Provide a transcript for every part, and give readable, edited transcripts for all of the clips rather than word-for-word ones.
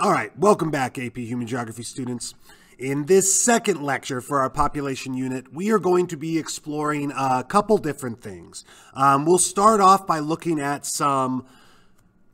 All right, welcome back, AP Human Geography students. In this second lecture for our population unit, we are going to be exploring a couple different things. We'll start off by looking at some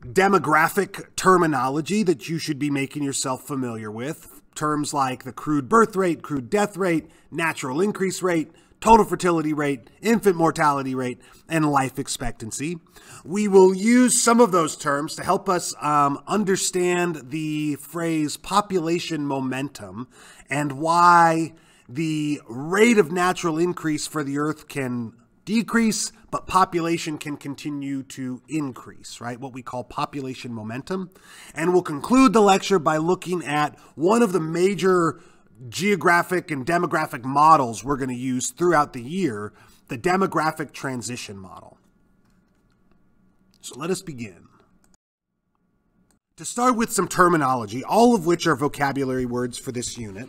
demographic terminology that you should be making yourself familiar with. Terms like the crude birth rate, crude death rate, natural increase rate, total fertility rate, infant mortality rate, and life expectancy. We will use some of those terms to help us understand the phrase population momentum and why the rate of natural increase for the Earth can decrease, but population can continue to increase, right? What we call population momentum. And we'll conclude the lecture by looking at one of the major geographic and demographic models we're going to use throughout the year, the demographic transition model. So let us begin. To start with some terminology, all of which are vocabulary words for this unit.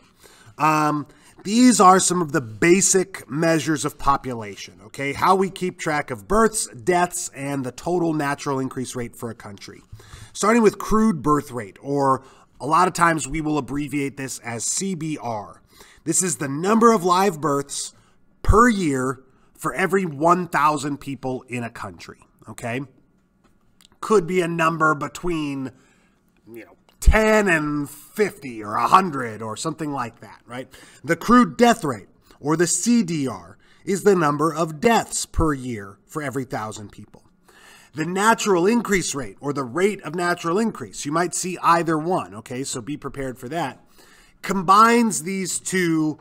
These are some of the basic measures of population, okay? How we keep track of births, deaths, and the total natural increase rate for a country. Starting with crude birth rate, or a lot of times we will abbreviate this as CBR. This is the number of live births per year for every 1,000 people in a country, okay? Could be a number between, 10 and 50 or 100 or something like that, right? The crude death rate, or the CDR, is the number of deaths per year for every 1,000 people. The natural increase rate, or the rate of natural increase, you might see either one, okay, so be prepared for that, combines these two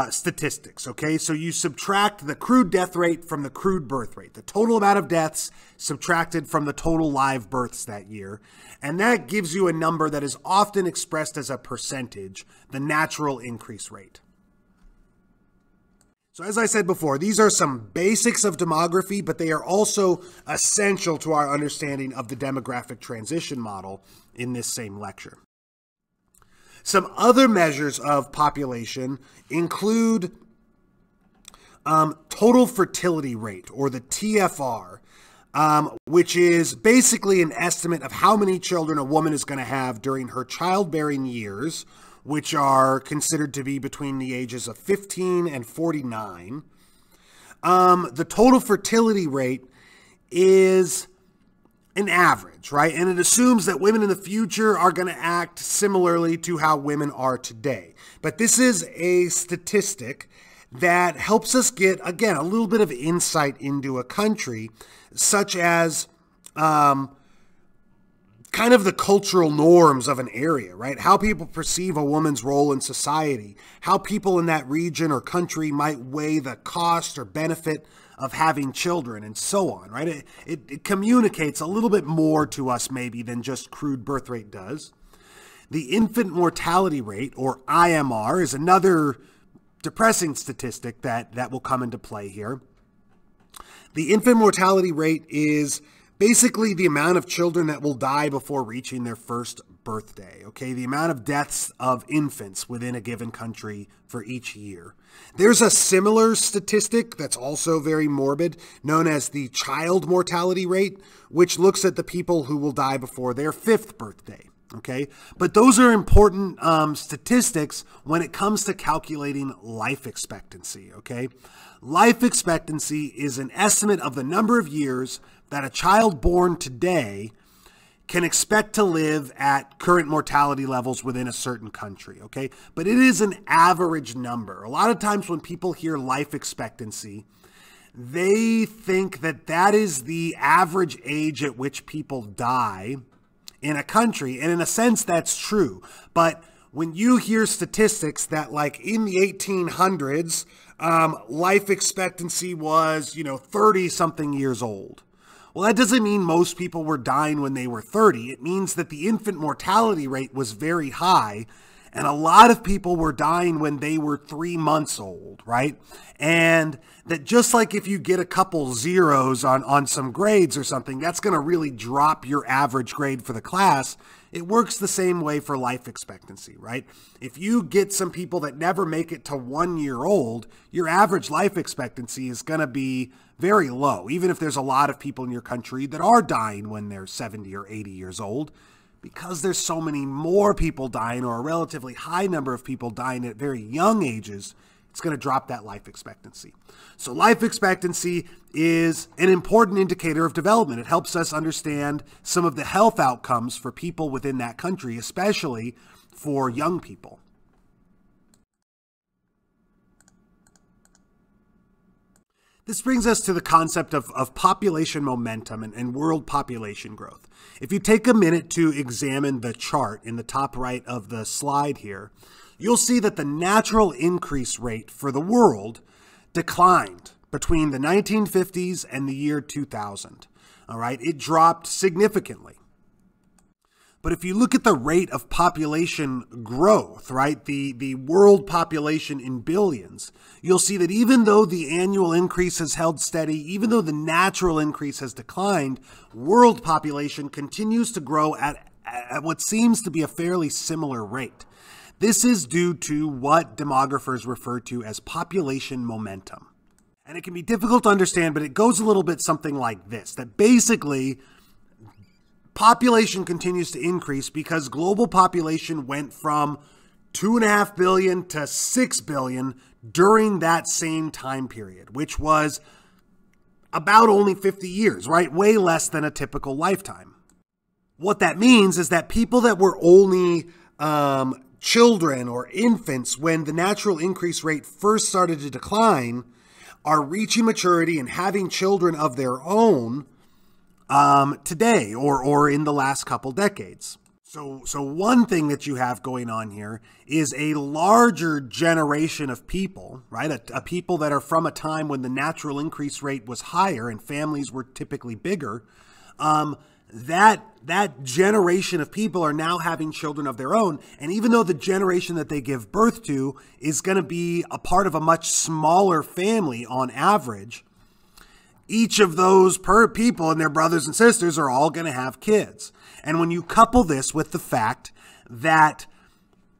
statistics, okay? So you subtract the crude death rate from the crude birth rate, the total amount of deaths subtracted from the total live births that year, and that gives you a number that is often expressed as a percentage, the natural increase rate. So as I said before, these are some basics of demography, but they are also essential to our understanding of the demographic transition model in this same lecture. Some other measures of population include total fertility rate, or the TFR, which is basically an estimate of how many children a woman is going to have during her childbearing years, which are considered to be between the ages of 15 and 49. The total fertility rate is an average, right? And it assumes that women in the future are going to act similarly to how women are today. But this is a statistic that helps us get, again, a little bit of insight into a country, such as kind of the cultural norms of an area, right? How people perceive a woman's role in society, how people in that region or country might weigh the cost or benefit of having children, and so on, right? It communicates a little bit more to us maybe than just crude birth rate does. The infant mortality rate, or IMR, is another depressing statistic that will come into play here. The infant mortality rate is basically the amount of children that will die before reaching their first birthday, okay? The amount of deaths of infants within a given country for each year. There's a similar statistic that's also very morbid, known as the child mortality rate, which looks at the people who will die before their 5th birthday, okay? But those are important statistics when it comes to calculating life expectancy, okay? Life expectancy is an estimate of the number of years that a child born today can expect to live at current mortality levels within a certain country, okay? But it is an average number. A lot of times when people hear life expectancy, they think that that is the average age at which people die in a country, and in a sense that's true. But when you hear statistics that, like, in the 1800s, life expectancy was, 30-something years old. Well, that doesn't mean most people were dying when they were 30. It means that the infant mortality rate was very high, and a lot of people were dying when they were 3 months old, right? And that just like if you get a couple zeros on some grades or something, that's going to really drop your average grade for the class. It works the same way for life expectancy, right? If you get some people that never make it to 1 year old, your average life expectancy is going to be very low. Even if there's a lot of people in your country that are dying when they're 70 or 80 years old, because there's so many more people dying, or a relatively high number of people dying at very young ages, it's going to drop that life expectancy. So life expectancy is an important indicator of development. It helps us understand some of the health outcomes for people within that country, especially for young people. This brings us to the concept of population momentum and world population growth. If you take a minute to examine the chart in the top right of the slide here, you'll see that the natural increase rate for the world declined between the 1950s and the year 2000. All right, it dropped significantly. But if you look at the rate of population growth, right, the world population in billions, you'll see that even though the annual increase has held steady, even though the natural increase has declined, world population continues to grow at what seems to be a fairly similar rate. This is due to what demographers refer to as population momentum. And it can be difficult to understand, but it goes a little bit something like this, that basically population continues to increase because global population went from 2.5 billion to 6 billion during that same time period, which was about only 50 years, right? Way less than a typical lifetime. What that means is that people that were only children or infants when the natural increase rate first started to decline are reaching maturity and having children of their own today or in the last couple decades. So one thing that you have going on here is a larger generation of people, right? A people that are from a time when the natural increase rate was higher and families were typically bigger. That generation of people are now having children of their own. And even though the generation that they give birth to is going to be a part of a much smaller family on average, each of those people and their brothers and sisters are all going to have kids. And when you couple this with the fact that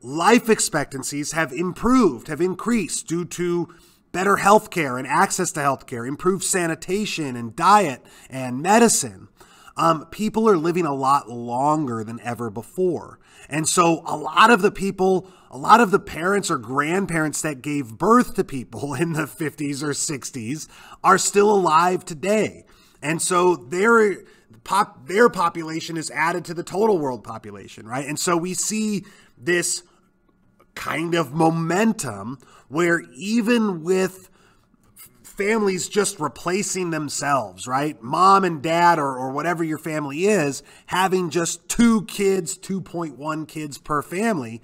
life expectancies have improved, have increased due to better healthcare and access to healthcare, improved sanitation and diet and medicine, people are living a lot longer than ever before. And so a lot of the parents or grandparents that gave birth to people in the 50s or 60s are still alive today. And so their population is added to the total world population, right? And so we see this kind of momentum where even with families just replacing themselves, right? Mom and dad or whatever your family is, having just 2 kids, 2.1 kids per family,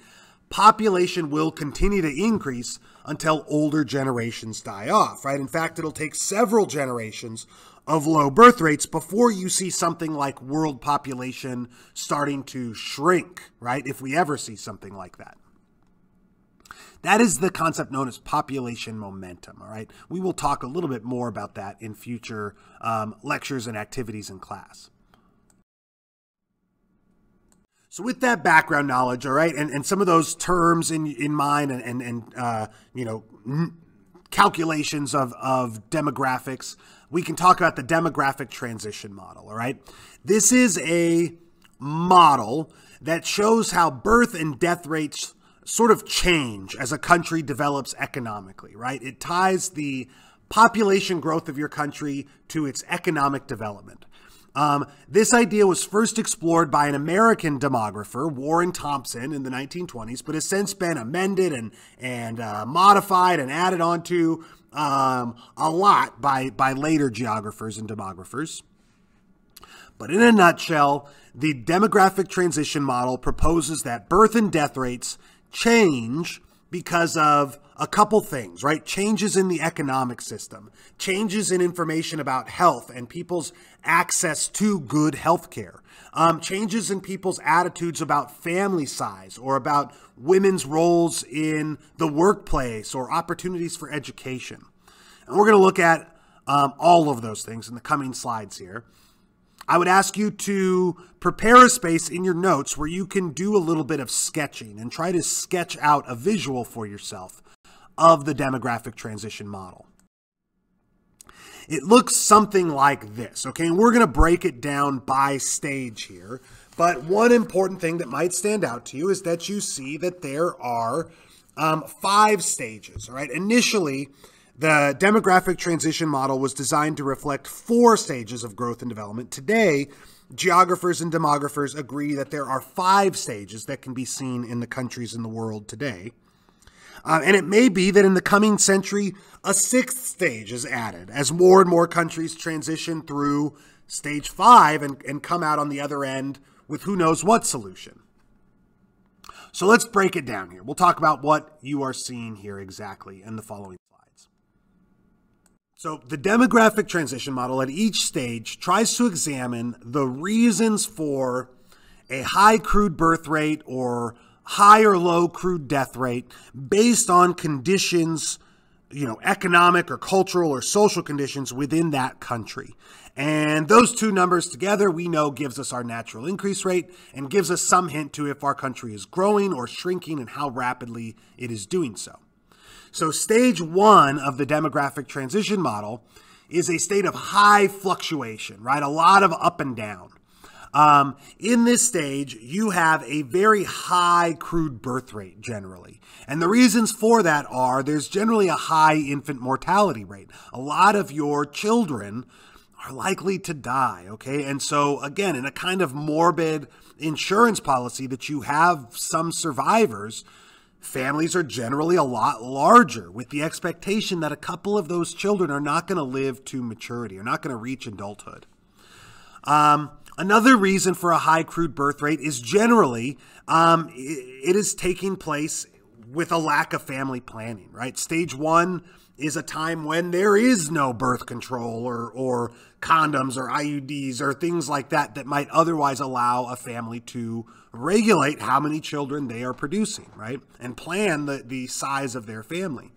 population will continue to increase until older generations die off, right? In fact, it'll take several generations of low birth rates before you see something like world population starting to shrink, right? If we ever see something like that. That is the concept known as population momentum, all right? We will talk a little bit more about that in future lectures and activities in class. So with that background knowledge, all right, and some of those terms in mind and calculations of demographics, we can talk about the demographic transition model, all right? This is a model that shows how birth and death rates sort of change as a country develops economically, right? It ties the population growth of your country to its economic development. This idea was first explored by an American demographer, Warren Thompson, in the 1920s, but has since been amended and modified and added onto a lot by later geographers and demographers. But in a nutshell, the demographic transition model proposes that birth and death rates change because of a couple things, right? Changes in the economic system, changes in information about health and people's access to good health care, changes in people's attitudes about family size or about women's roles in the workplace or opportunities for education. And we're going to look at all of those things in the coming slides here. I would ask you to prepare a space in your notes where you can do a little bit of sketching and try to sketch out a visual for yourself of the demographic transition model. It looks something like this, okay? And we're going to break it down by stage here. But one important thing that might stand out to you is that you see that there are 5 stages, all right? Initially, the demographic transition model was designed to reflect 4 stages of growth and development. Today, geographers and demographers agree that there are 5 stages that can be seen in the countries in the world today. And it may be that in the coming century, a 6th stage is added as more and more countries transition through stage 5 and come out on the other end with who knows what solution. So let's break it down here. We'll talk about what you are seeing here exactly in the following slides. So the demographic transition model at each stage tries to examine the reasons for a high crude birth rate or high or low crude death rate based on conditions, economic or cultural or social conditions within that country. And those 2 numbers together, we know, gives us our natural increase rate and gives us some hint to if our country is growing or shrinking and how rapidly it is doing so. So stage 1 of the demographic transition model is a state of high fluctuation, right? A lot of up and down. In this stage, you have a very high crude birth rate generally. And the reasons for that are there's generally a high infant mortality rate. A lot of your children are likely to die, okay? And so, again, in a kind of morbid insurance policy that you have some survivors, families are generally a lot larger with the expectation that a couple of those children are not going to live to maturity, are not going to reach adulthood. Another reason for a high crude birth rate is generally it is taking place with a lack of family planning, right? Stage 1 is a time when there is no birth control or condoms or IUDs or things like that that might otherwise allow a family to regulate how many children they are producing, right? And plan the size of their family.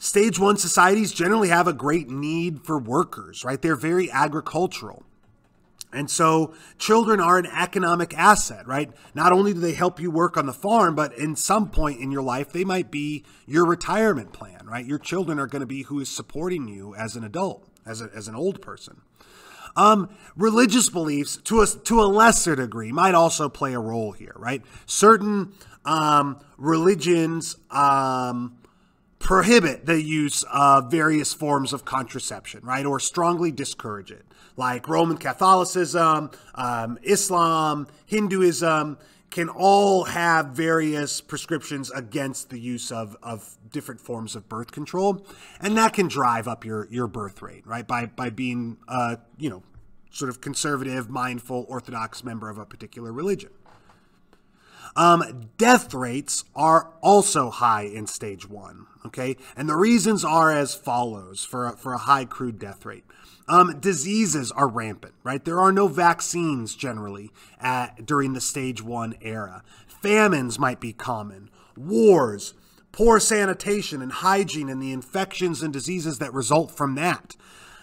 Stage 1 societies generally have a great need for workers, right? They're very agricultural. And so children are an economic asset, right? Not only do they help you work on the farm, but in some point in your life, they might be your retirement plan, right? Your children are going to be who is supporting you as an adult, as an old person. Religious beliefs, to a lesser degree, might also play a role here, right? Certain religions prohibit the use of various forms of contraception, right? Or strongly discourage it. Like Roman Catholicism, Islam, Hinduism can all have various prescriptions against the use of different forms of birth control. And that can drive up your birth rate, right? By being, sort of conservative, mindful, orthodox member of a particular religion. Death rates are also high in stage 1, okay? And the reasons are as follows for a high crude death rate. Diseases are rampant, right? There are no vaccines generally during the stage 1 era. Famines might be common. Wars, poor sanitation and hygiene and the infections and diseases that result from that.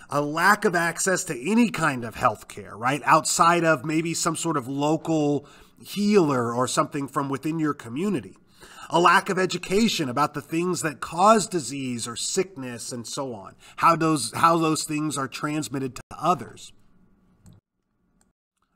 A lack of access to any kind of health care, right? Outside of maybe some sort of local healer or something from within your community. A lack of education about the things that cause disease or sickness and so on. How those things are transmitted to others.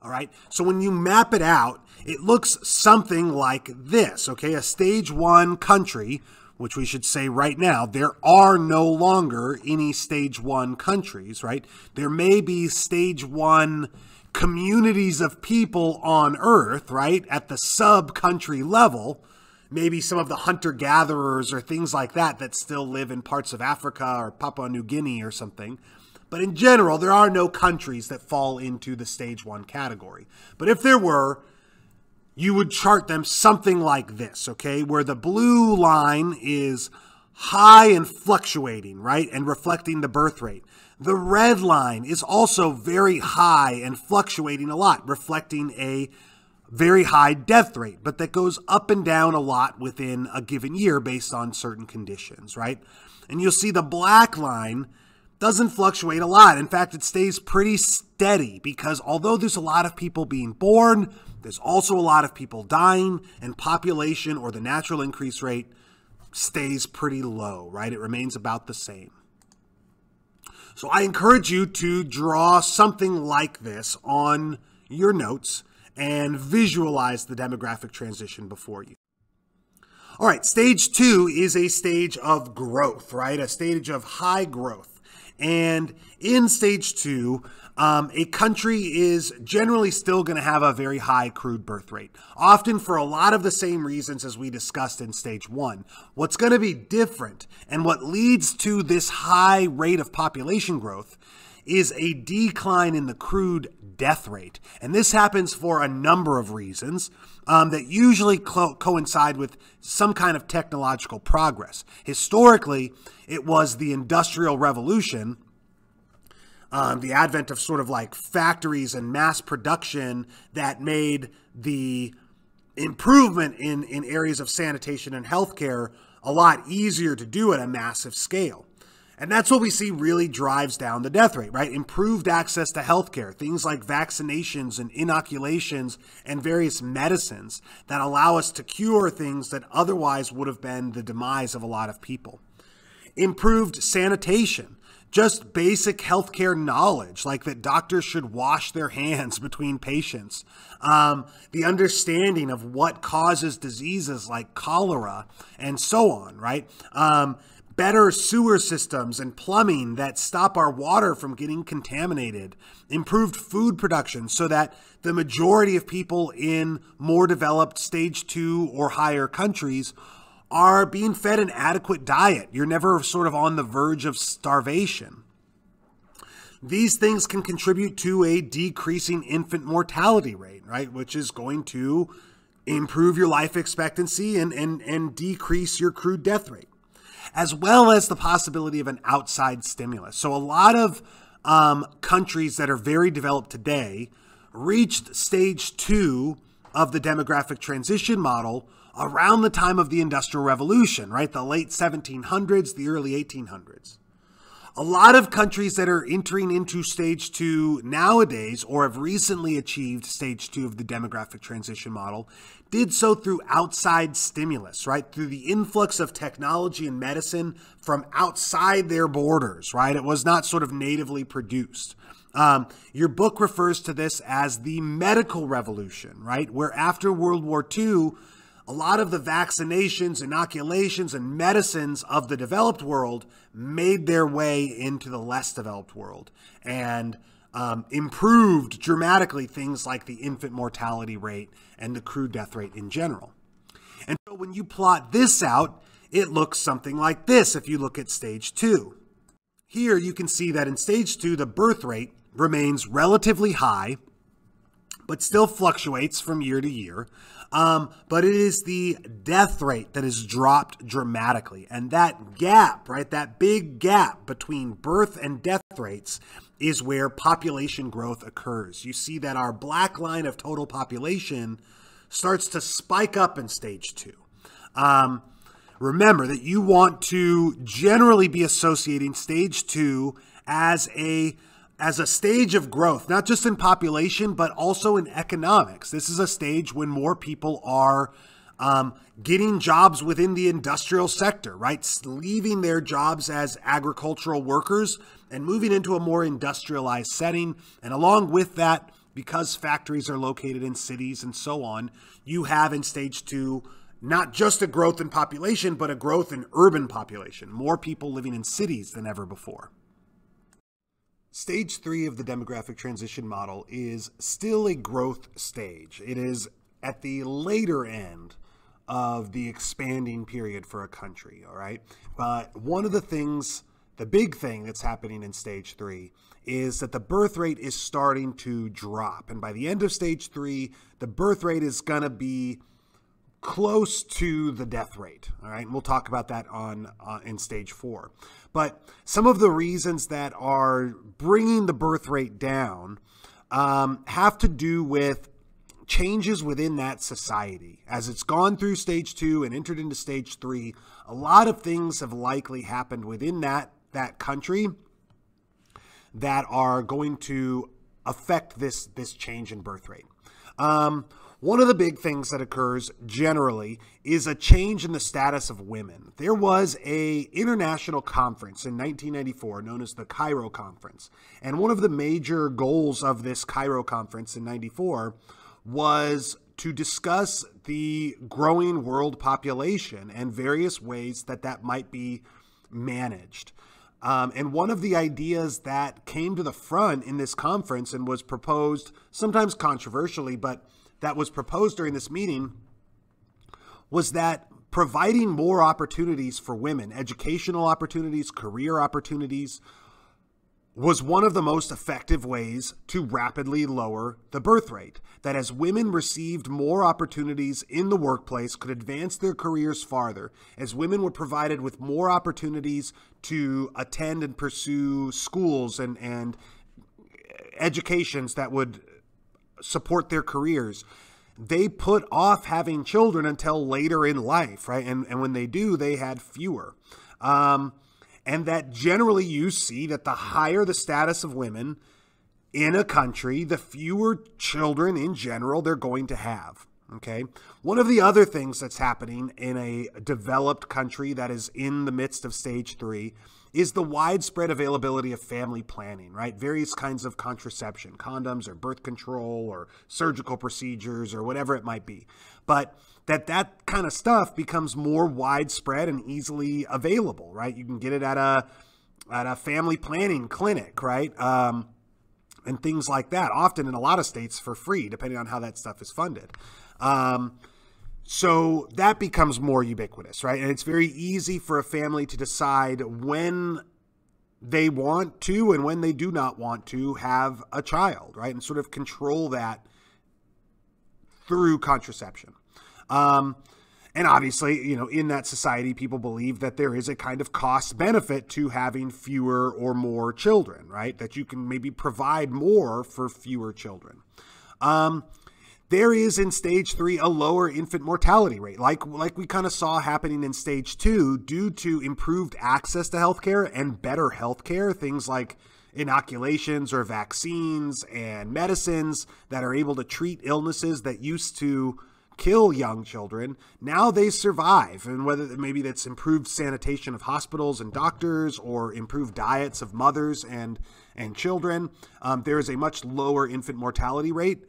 All right, so when you map it out, it looks something like this, okay? A stage 1 country, which we should say right now, there are no longer any stage 1 countries, right? There may be stage 1 communities of people on Earth, right? At the sub-country level, maybe some of the hunter-gatherers or things like that still live in parts of Africa or Papua New Guinea or something. But in general, there are no countries that fall into the stage 1 category. But if there were, you would chart them something like this, okay? Where the blue line is high and fluctuating, right? And reflecting the birth rate. The red line is also very high and fluctuating a lot, reflecting a very high death rate, but that goes up and down a lot within a given year based on certain conditions, right? And you'll see the black line doesn't fluctuate a lot. In fact, it stays pretty steady because although there's a lot of people being born, there's also a lot of people dying, and population or the natural increase rate stays pretty low, right? It remains about the same. So I encourage you to draw something like this on your notes and visualize the demographic transition before you. All right, stage 2 is a stage of growth, right? A stage of high growth. And in stage 2, a country is generally still going to have a very high crude birth rate, often for a lot of the same reasons as we discussed in stage 1. What's going to be different and what leads to this high rate of population growth is a decline in the crude death rate. And this happens for a number of reasons that usually coincide with some kind of technological progress. Historically, it was the Industrial Revolution, the advent of sort of like factories and mass production that made the improvement in areas of sanitation and healthcare a lot easier to do at a massive scale. And that's what we see really drives down the death rate, right? Improved access to healthcare, things like vaccinations and inoculations and various medicines that allow us to cure things that otherwise would have been the demise of a lot of people. Improved sanitation, just basic healthcare knowledge, like that doctors should wash their hands between patients. The understanding of what causes diseases like cholera and so on, right? Better sewer systems and plumbing that stop our water from getting contaminated, improved food production so that the majority of people in more developed stage 2 or higher countries are being fed an adequate diet. You're never sort of on the verge of starvation. These things can contribute to a decreasing infant mortality rate, right? Which is going to improve your life expectancy and decrease your crude death rate, as well as the possibility of an outside stimulus. So a lot of countries that are very developed today reached stage 2 of the demographic transition model around the time of the Industrial Revolution, right? The late 1700s, the early 1800s. A lot of countries that are entering into stage 2 nowadays or have recently achieved stage 2 of the demographic transition model did so through outside stimulus, right? Through the influx of technology and medicine from outside their borders, right? It was not sort of natively produced. Your book refers to this as the medical revolution, right? Where after World War II, a lot of the vaccinations, inoculations, and medicines of the developed world made their way into the less developed world and improved dramatically things like the infant mortality rate and the crude death rate in general. And so when you plot this out, it looks something like this if you look at stage 2. Here you can see that in stage 2, the birth rate remains relatively high, but still fluctuates from year to year. But it is the death rate that has dropped dramatically. And that gap, right, that big gap between birth and death rates is where population growth occurs. You see that our black line of total population starts to spike up in stage 2. Remember that you want to generally be associating stage 2 as a stage of growth, not just in population, but also in economics. This is a stage when more people are getting jobs within the industrial sector, right? Leaving their jobs as agricultural workers and moving into a more industrialized setting. And along with that, because factories are located in cities and so on, you have in stage 2 not just a growth in population, but a growth in urban population, more people living in cities than ever before. Stage 3 of the demographic transition model is still a growth stage. It is at the later end of the expanding period for a country, all right? But one of the things, the big thing that's happening in stage 3 is that the birth rate is starting to drop. And by the end of stage 3, the birth rate is going to be close to the death rate, all right? And we'll talk about that in stage 4. But some of the reasons that are bringing the birth rate down have to do with changes within that society. As it's gone through stage 2 and entered into stage 3, a lot of things have likely happened within that country that are going to affect this change in birth rate. One of the big things that occurs generally is a change in the status of women. There was an international conference in 1994 known as the Cairo Conference. And one of the major goals of this Cairo Conference in 94 was to discuss the growing world population and various ways that that might be managed. And one of the ideas that came to the front in this conference and was proposed, sometimes controversially, but that was proposed during this meeting, was that providing more opportunities for women, educational opportunities, career opportunities, was one of the most effective ways to rapidly lower the birth rate. That as women received more opportunities in the workplace, could advance their careers farther, as women were provided with more opportunities to attend and pursue schools and educations that would support their careers, they put off having children until later in life, right? And when they do, they had fewer. And that generally you see that the higher the status of women in a country, the fewer children in general they're going to have. Okay. One of the other things that's happening in a developed country that is in the midst of stage 3 is the widespread availability of family planning, right? Various kinds of contraception, condoms or birth control or surgical procedures or whatever it might be. But that kind of stuff becomes more widespread and easily available, right? You can get it at a family planning clinic, right? And things like that, often in a lot of states for free, depending on how that stuff is funded. So that becomes more ubiquitous, right? And it's very easy for a family to decide when they want to and when they do not want to have a child, right? And sort of control that through contraception. And obviously, you know, in that society, people believe that there is a kind of cost benefit to having fewer or more children, right? That you can maybe provide more for fewer children. There is in stage 3 a lower infant mortality rate, like we kind of saw happening in stage 2, due to improved access to healthcare and better healthcare, things like inoculations or vaccines and medicines that are able to treat illnesses that used to kill young children. Now they survive, and whether maybe that's improved sanitation of hospitals and doctors or improved diets of mothers and children, there is a much lower infant mortality rate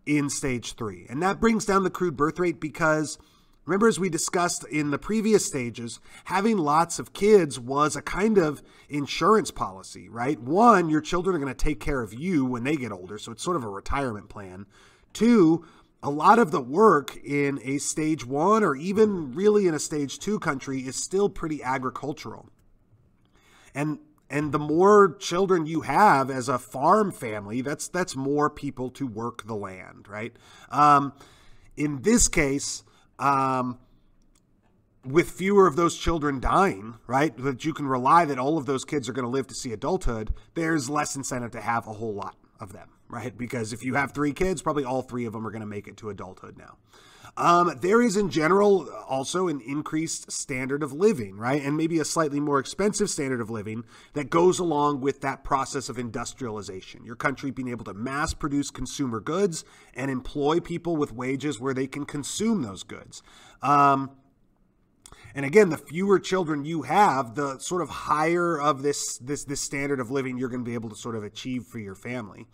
in stage 3. And that brings down the crude birth rate because, remember, as we discussed in the previous stages, having lots of kids was a kind of insurance policy, right? One, your children are going to take care of you when they get older, so it's sort of a retirement plan. Two, a lot of the work in a stage 1 or even really in a stage 2 country is still pretty agricultural. And the more children you have as a farm family, that's more people to work the land, right? In this case, with fewer of those children dying, right, that you can rely that all of those kids are going to live to see adulthood, there's less incentive to have a whole lot of them, right? Because if you have 3 kids, probably all 3 of them are going to make it to adulthood now. There is in general also an increased standard of living, right? And maybe a slightly more expensive standard of living that goes along with that process of industrialization. Your country being able to mass produce consumer goods and employ people with wages where they can consume those goods. And again, the fewer children you have, the sort of higher of this standard of living you're going to be able to sort of achieve for your family.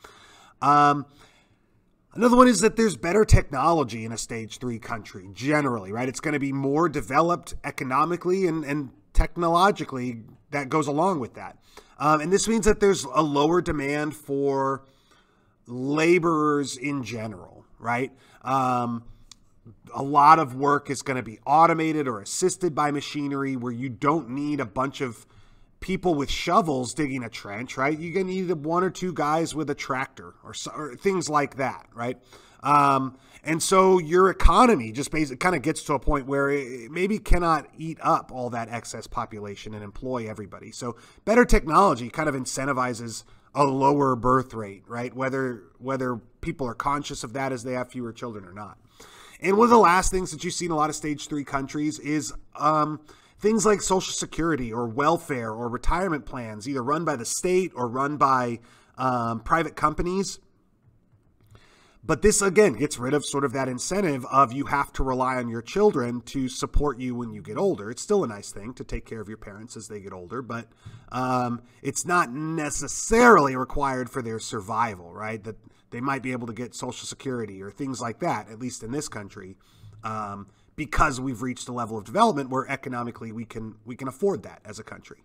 Another one is that there's better technology in a stage 3 country, generally, right? It's going to be more developed economically and technologically that goes along with that. And this means that there's a lower demand for laborers in general, right? A lot of work is going to be automated or assisted by machinery where you don't need a bunch of people with shovels digging a trench, right? You're going to need 1 or 2 guys with a tractor or things like that, right? And so your economy just basically kind of gets to a point where it maybe cannot eat up all that excess population and employ everybody. So better technology kind of incentivizes a lower birth rate, right? Whether people are conscious of that as they have fewer children or not. And one of the last things that you see in a lot of stage 3 countries is things like Social Security or welfare or retirement plans, either run by the state or run by private companies, But this, again, gets rid of sort of that incentive of you have to rely on your children to support you when you get older. It's still a nice thing to take care of your parents as they get older, but it's not necessarily required for their survival, right? That they might be able to get Social Security or things like that, at least in this country, because we've reached a level of development where economically we can afford that as a country.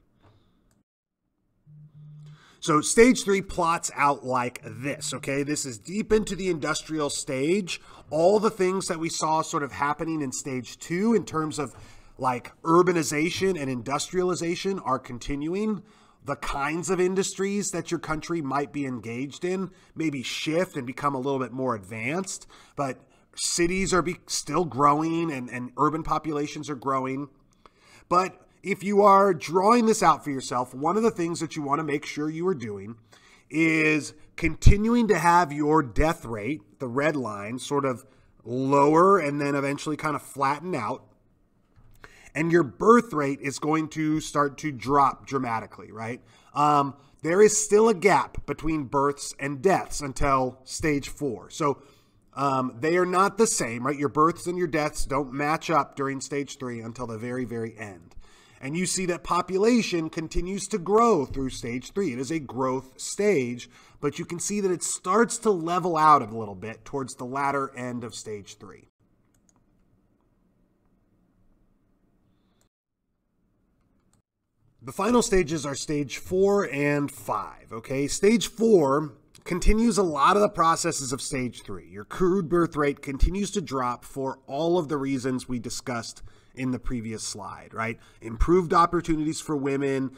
So stage 3 plots out like this, okay? This is deep into the industrial stage. All the things that we saw sort of happening in stage 2 in terms of like urbanization and industrialization are continuing. The kinds of industries that your country might be engaged in maybe shift and become a little bit more advanced, but cities are still growing and urban populations are growing. But if you are drawing this out for yourself, one of the things that you want to make sure you are doing is continuing to have your death rate, the red line, sort of lower and then eventually kind of flatten out. And your birth rate is going to start to drop dramatically, right? There is still a gap between births and deaths until stage 4. So they are not the same, right? Your births and your deaths don't match up during stage 3 until the very, very end. And you see that population continues to grow through stage 3. It is a growth stage, but you can see that it starts to level out a little bit towards the latter end of stage 3. The final stages are stage 4 and 5, okay? Stage 4 continues a lot of the processes of stage 3. Your crude birth rate continues to drop for all of the reasons we discussed in the previous slide, right? Improved opportunities for women,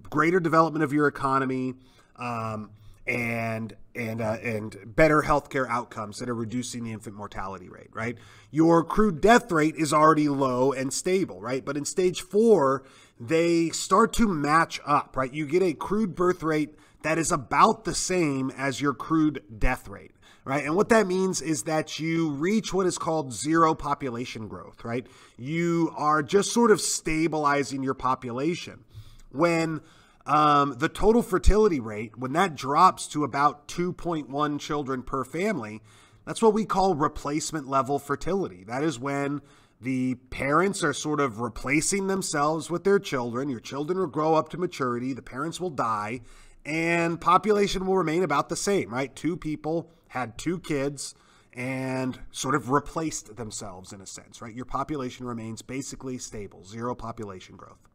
greater development of your economy, and better healthcare outcomes that are reducing the infant mortality rate, right? Your crude death rate is already low and stable, right? But in stage 4, they start to match up, right? You get a crude birth rate that is about the same as your crude death rate, right? And what that means is that you reach what is called zero population growth, right? You are just sort of stabilizing your population. When the total fertility rate, when that drops to about 2.1 children per family, that's what we call replacement level fertility. That is when the parents are sort of replacing themselves with their children. Your children will grow up to maturity, the parents will die, and population will remain about the same, right? 2 people had 2 kids and sort of replaced themselves in a sense, right? Your population remains basically stable, zero population growth.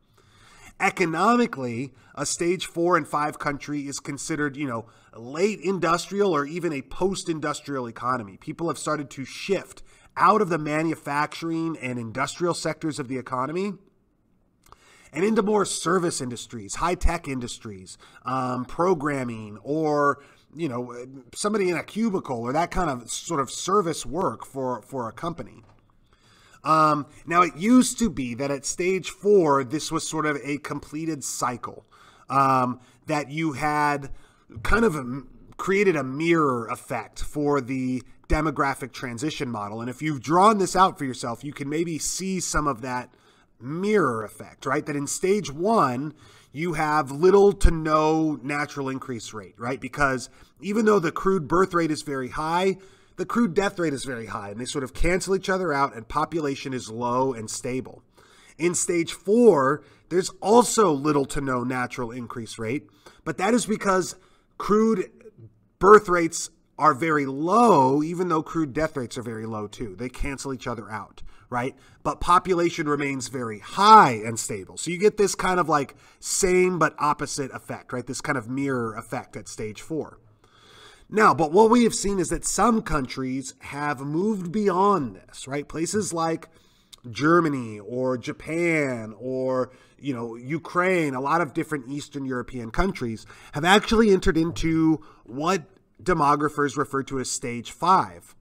Economically, a stage 4 and 5 country is considered, late industrial or even a post-industrial economy. People have started to shift out of the manufacturing and industrial sectors of the economy and into more service industries, high-tech industries, programming, or, somebody in a cubicle or that kind of sort of service work for a company. Now, it used to be that at stage 4, this was sort of a completed cycle, that you had kind of created a mirror effect for the demographic transition model. And if you've drawn this out for yourself, you can maybe see some of that mirror effect, right? That in stage 1, you have little to no natural increase rate, right? Because even though the crude birth rate is very high, the crude death rate is very high, and they sort of cancel each other out, and population is low and stable. In stage 4, there's also little to no natural increase rate, but that is because crude birth rates are very low, even though crude death rates are very low too. They cancel each other out, right? But population remains very high and stable. So you get this kind of like same but opposite effect, right? This kind of mirror effect at stage 4. Now, but what we have seen is that some countries have moved beyond this, right? Places like Germany or Japan or, Ukraine, a lot of different Eastern European countries have actually entered into what demographers refer to as stage 5.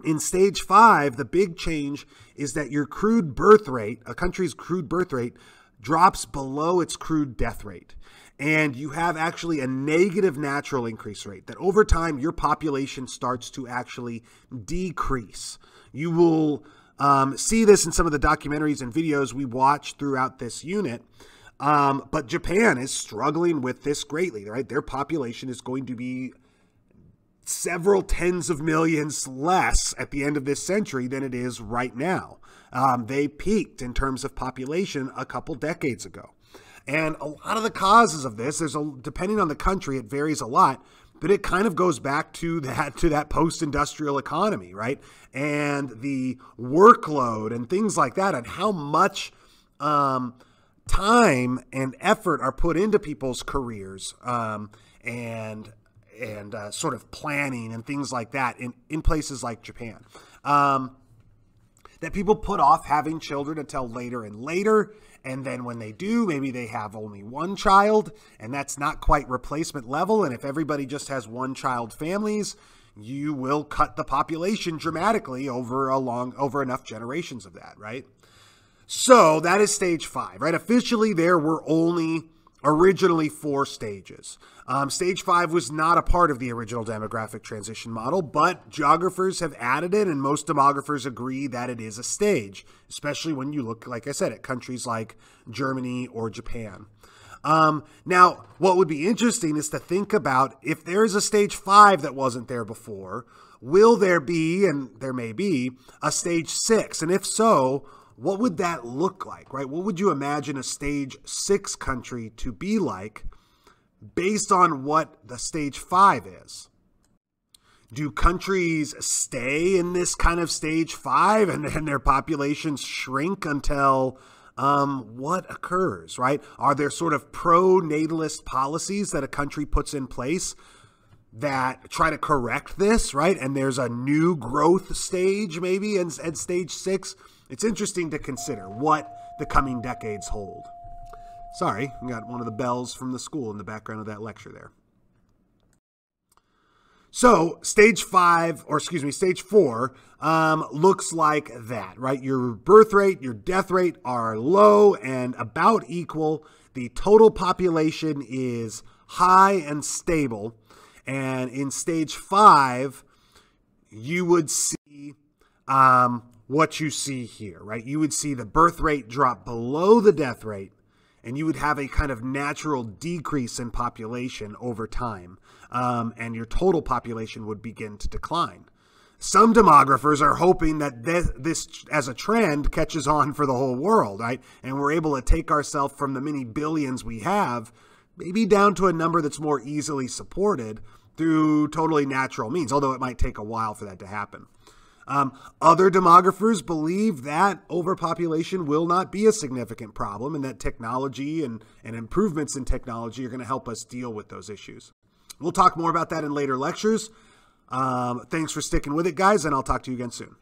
In stage 5, the big change is that your crude birth rate, a country's crude birth rate, drops below its crude death rate. And you have actually a negative natural increase rate, that over time your population starts to actually decrease. You will see this in some of the documentaries and videos we watched throughout this unit. But Japan is struggling with this greatly, right? Their population is going to be several tens of millions less at the end of this century than it is right now. They peaked in terms of population a couple decades ago. And a lot of the causes of this, depending on the country, it varies a lot, but it kind of goes back to that post-industrial economy, right? And the workload and things like that, and how much time and effort are put into people's careers, and sort of planning and things like that in places like Japan. That people put off having children until later and later. And then when they do, maybe they have only one child, and that's not quite replacement level. And if everybody just has one-child families, you will cut the population dramatically over enough generations of that, right? So that is stage 5, right? Officially, there were only originally 4 stages. Stage 5 was not a part of the original demographic transition model, but geographers have added it, and most demographers agree that it is a stage, especially when you look, like I said, at countries like Germany or Japan. Now, what would be interesting is to think about if there is a stage 5 that wasn't there before, will there be, and there may be, a stage 6? And if so, what would that look like, right? What would you imagine a stage 6 country to be like based on what the stage 5 is? Do countries stay in this kind of stage 5 and then their populations shrink until what occurs, right? Are there sort of pro-natalist policies that a country puts in place that try to correct this, right? And there's a new growth stage maybe and stage 6. It's interesting to consider what the coming decades hold. Sorry, we got one of the bells from the school in the background of that lecture there. So stage 4 looks like that, right? Your birth rate, your death rate are low and about equal. The total population is high and stable. And in stage 5, you would see what you see here, right? You would see the birth rate drop below the death rate, and you would have a kind of natural decrease in population over time, and your total population would begin to decline. Some demographers are hoping that this as a trend catches on for the whole world, right? And we're able to take ourselves from the many billions we have, maybe down to a number that's more easily supported through totally natural means, although it might take a while for that to happen. Other demographers believe that overpopulation will not be a significant problem and that technology and improvements in technology are going to help us deal with those issues. We'll talk more about that in later lectures. Thanks for sticking with it, guys, and I'll talk to you again soon.